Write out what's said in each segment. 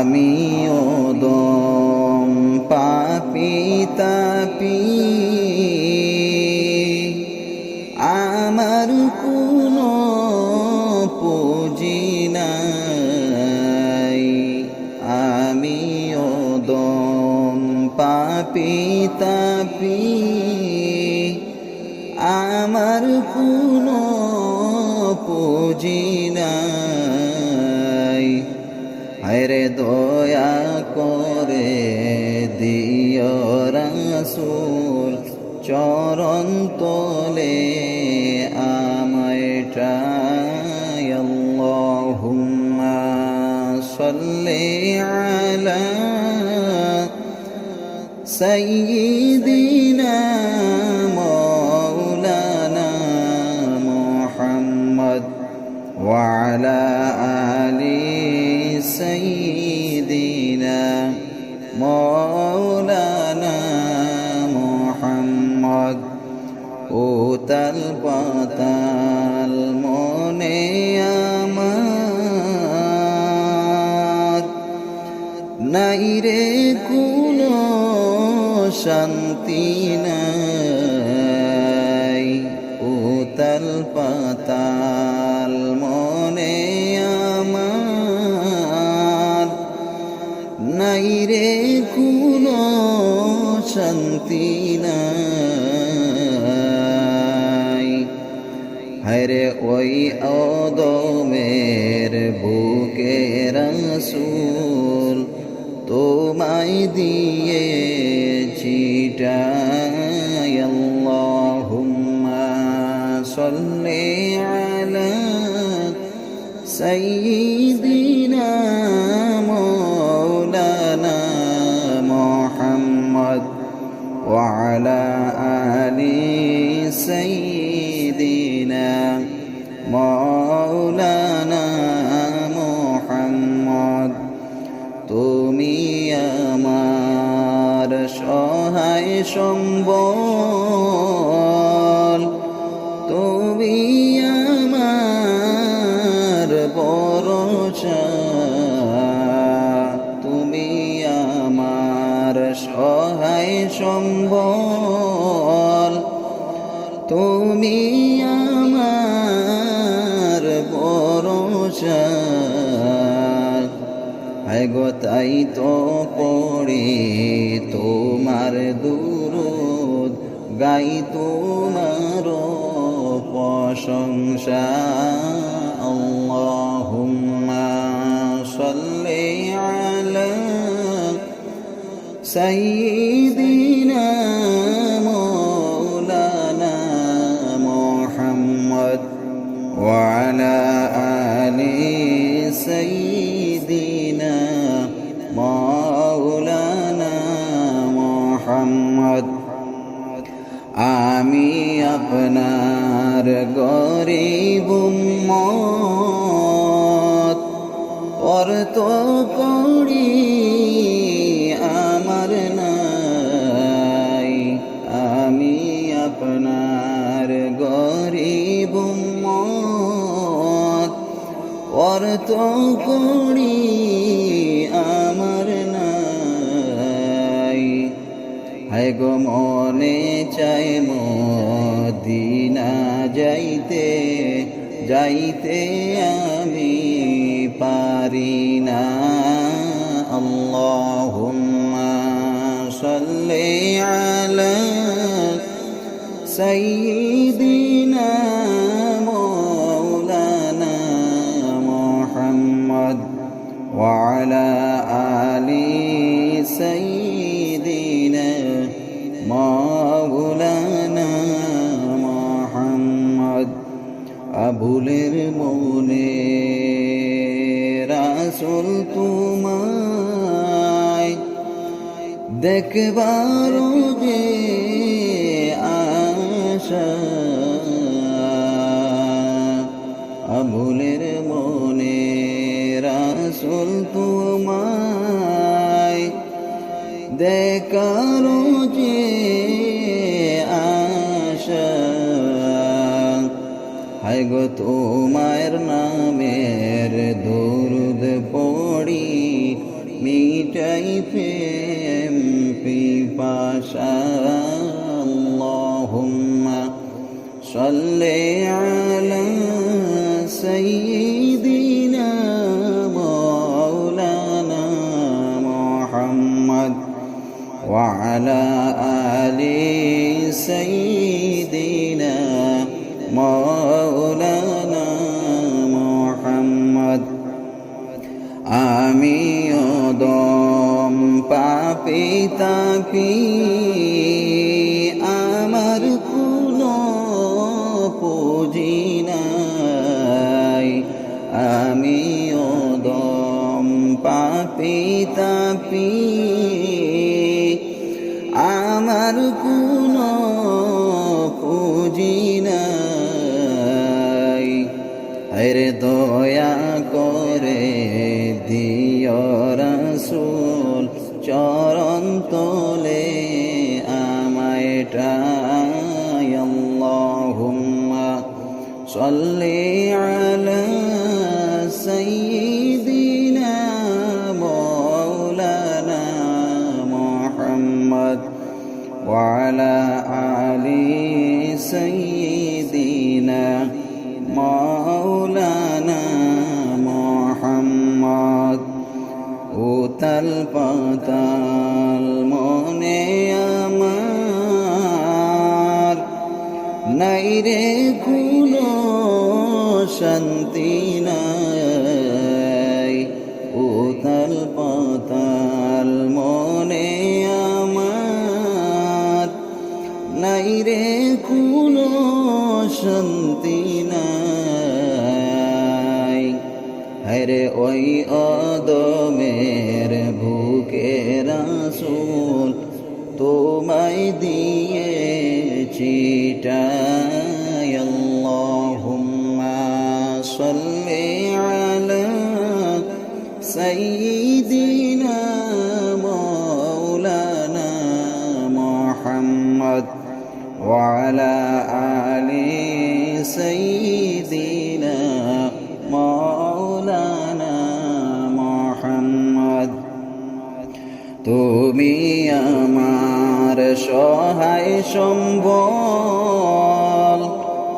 আমিও দম পাপি তাপি, আমার কোনো পুঁজি নাই। আমিও দম পাপি তাপি, আমার কোনো পুঁজি নাই। হায়রে দয়া করে দিও রাসূল চরণ তলে আমায় ঠাই। আল্লাহুম্মা সাল্লি আলা সাইয়্যিদিনা মাওলানা মুহাম্মদ ওয়া আলা আলি সাইয়্যিদিনা মাওলানা মুহাম্মদ। উতাল পাতাল মনে আমার, নাই রে কোনো শান্তি নাই। উতাল পাতাল মনে আমার, নাই রে কোনো শান্তি নাই। হায়রে ওই অদমের বুকে রাসূল তোমায় দিয়ে চিটাই। আল্লাহুম্মা সাল্লি আলা সাইয়্যিদিনা মাওলানা মুহাম্মদ ওয়া আলা আলি সাইয়্যিদিনা মাওলানা মুহাম্মদ। তুমি আমার সহায় সম্বল, তুমি আমার ভরসা, তুমি আমার সহায় সম্বল, তুমি আমার ভরসা। গো তাই তো পড়ি তোমার দুরূদ, গাই তোমার প্রশংসা। আল্লাহুম্মা সাল্লি আলা সাইয়্যিদিনা মাওলানা মুহাম্মদ ওয়া আলা আলি সাইয়্যিদিনা মাওলানা মুহাম্মদ। আমি আপনার গরীব উম্মত, অর্থ করি আমার নাই। আমি আপনার গরীব উম্মত, অর্থ করি আমার নাই। হায় গো মনে চাই মদিনা যাইতে, যাইতে আমি পারি না। আল্লাহুম্মা সাল্লি আলা সাইয়্যিদিনা মাওলানা মুহাম্মদ ওয়া আলা আলি সাইয়্যিদিনা মাওলানা মুহাম্মদ। আবুলের মনে রাসূল তোমায় দেখবার যে আশা, আবুলের মনে রাসূল তোমায় দেখার যে আশা। হায় গো তোমার নামের দরুদ পড়ি মিটাই প্রেম পিপাসা আল্লাহুম্মা সাল্লি আলা সাইয়্যিদিনা মাওলানা মুহাম্মদ ওয়া আলা আলি সাইয়্যিদিনা মাওলানা মুহাম্মদ আমি অদম পাপী তাপী আমার কোনো পুঁজি নাই আমি অদম পাপী তাপী আমার কোনো পুঁজি নাই আরে দয়া করে দিও রাসূল চরণ তলে আমায় ঠাই আল্লাহুম্মা সাল্লি আলা সাইয়্যিদিনা মাওলানা মুহাম্মদ ওয়া আলা আলি সাইয়্যিদিনা মাওলানা মুহাম্মদ উতাল পাতাল মনে আমার নাই রে কোনো শান্তি নাই উতাল পাতাল মনে আমার নাই রে কোনো শান্তি নাই হরে ওই অদমের বুকে রাসূল তোমায় দিয়েছি ঠাই আল্লাহুম্মা সাল্লি আলা সাইয়্যিদিনা মাওলানা মুহাম্মদ ওয়া আলা আলি সাইয়্যিদিনা মাওলানা মুহাম্মদ তুমি আমার সহায় সম্বল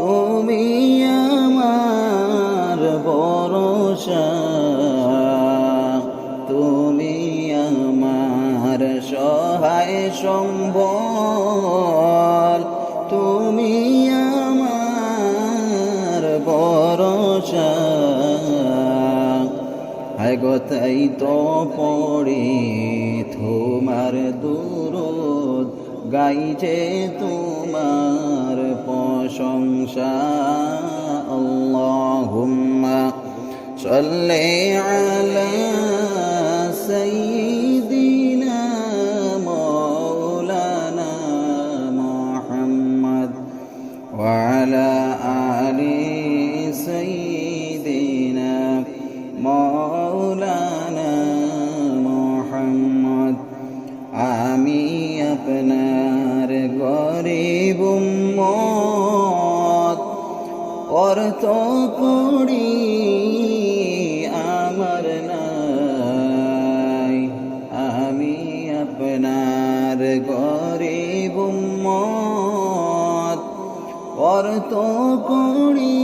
তুমি আমার ভরসা তুমি আমার সহায় সম্বল তুমি আমার ভরসা তাই তো পড়ি তোমার দুরূদ গাইছে তোমার প্রশংসা আল্লাহুম্মা সাল্লি আলা সাইয়্যিদিনা মাওলানা মুহাম্মদ ওয়া আলা আলি সাইয়্যিদিনা মাওলানা মুহাম্মদ আমি আপনার গরিব উম্মত অর্থ করি আমার নাই আমি আপনার গরিব উম্মত অর্থ করি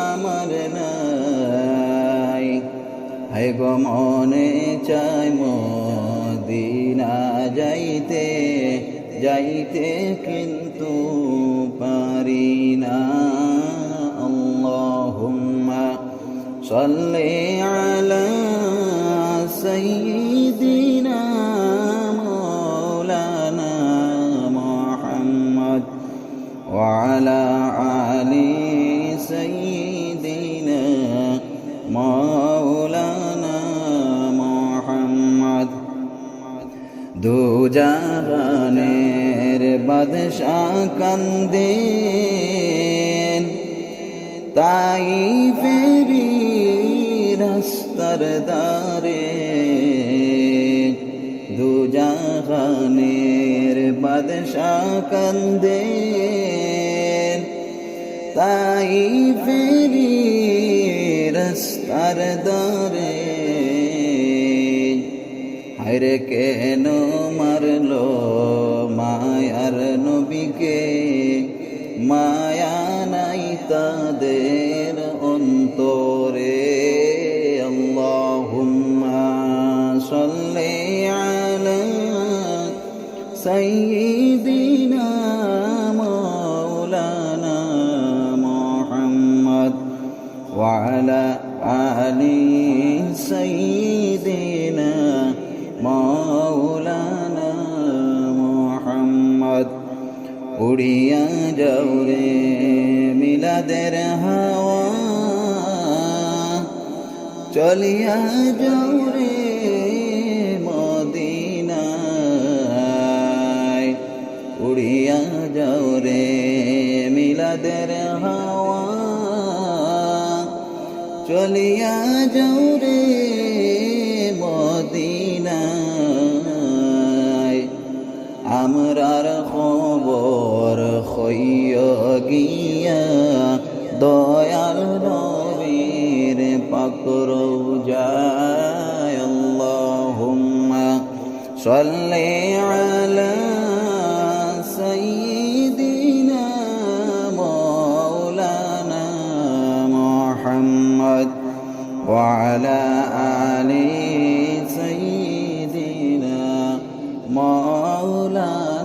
আমার নাই হে গো মনে চাই মদিনা যাইতে যাইতে কিন্তু পারি না আল্লাহুম্মা সাল্লি আলা সাইয়্যিদিনা মাওলানা মুহাম্মদ ওয়া আলা আলি সাইয়্যিদিনা মাওলানা মুহাম্মদ দু জাহানের বাদশাহ কান্দেন তাই ফেরি রাস্তার দারে দু জাহানের বাদশাহ কান্দেন তাই ফেরি রাস্তার দারে হায়রে কেন মারলো মায়ার নবীকে, মায়া নাই তাদের অন্তরে। আল্লাহুম্মা সাল্লি আলা সাইয়্যিদিনা মাওলানা মুহাম্মদ ওয়া আলা আলি সাইয়্যিদিনা মাওলানা মুহাম্মদ। উড়িয়া যাও রে মিলাদের হাওয়া, চলিয়া যাও রে মদিনায়। উড়িয়া যাও রে মিলাদের হাওয়া, চলিয়া যাও রে মদিনায়। আমরার খবর হইয়া গিয়া দয়াল নবীর পাক রওজায়। আল্লাহুম্মা সাল্লি আলা সাইয়্যিদিনা মাওলানা মুহাম্মদ ওয়া আলা আলি সাইয়্যিদিনা মাওলানা